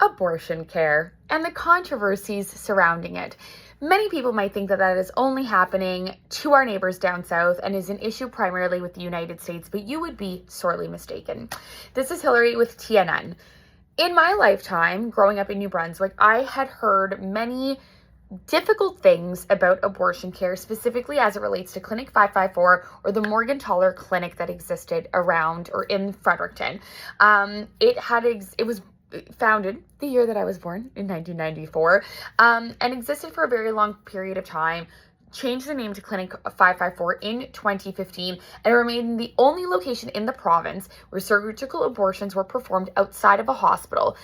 abortion care and the controversies surrounding it. Many people might think that that is only happening to our neighbors down south and is an issue primarily with the United States, but you would be sorely mistaken. This is Hillary with TNN. In my lifetime, growing up in New Brunswick, I had heard many difficult things about abortion care, specifically as it relates to Clinic 554 or the Morgentaler Clinic that existed around or in Fredericton. It was founded the year that I was born in 1994, and existed for a very long period of time, changed the name to Clinic 554 in 2015, and remained the only location in the province where surgical abortions were performed outside of a hospital,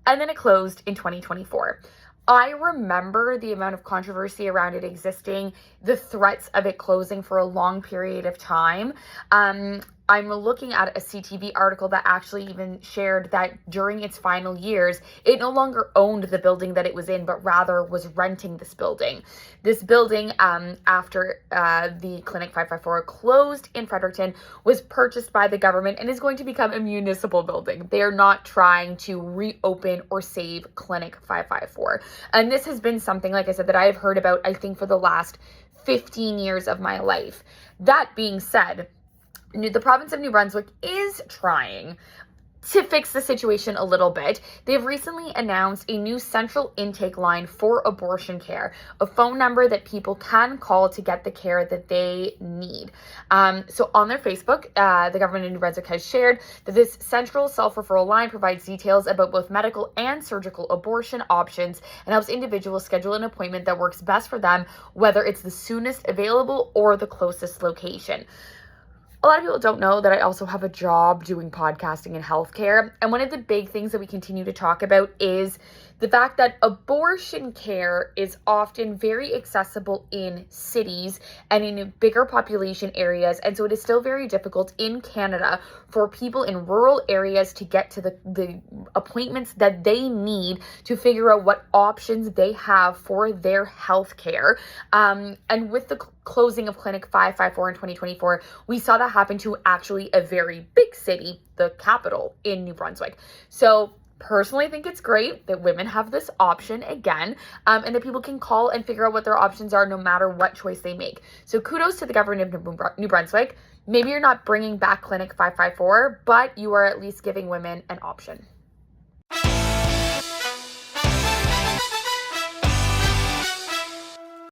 and then it closed in 2024. I remember the amount of controversy around it existing, the threats of it closing for a long period of time. I'm looking at a CTV article that actually even shared that during its final years, it no longer owned the building that it was in, but rather was renting this building. This building, after the Clinic 554 closed in Fredericton, was purchased by the government and is going to become a municipal building. They are not trying to reopen or save Clinic 554. And this has been something, like I said, that I have heard about, I think, for the last 15 years of my life. That being said, the province of New Brunswick is trying to fix the situation a little bit. They've recently announced a new central intake line for abortion care, a phone number that people can call to get the care that they need. So on their Facebook, the government of New Brunswick has shared that this central self-referral line provides details about both medical and surgical abortion options and helps individuals schedule an appointment that works best for them, whether it's the soonest available or the closest location. A lot of people don't know that I also have a job doing podcasting in healthcare. And one of the big things that we continue to talk about is the fact that abortion care is often very accessible in cities and in bigger population areas. And so it is still very difficult in Canada for people in rural areas to get to the appointments that they need to figure out what options they have for their healthcare. And with the closing of Clinic 554 in 2024, we saw that happen to actually a very big city, the capital in New Brunswick. So personally, I think it's great that women have this option again, and that people can call and figure out what their options are no matter what choice they make. So kudos to the government of New Brunswick. Maybe you're not bringing back Clinic 554, but you are at least giving women an option.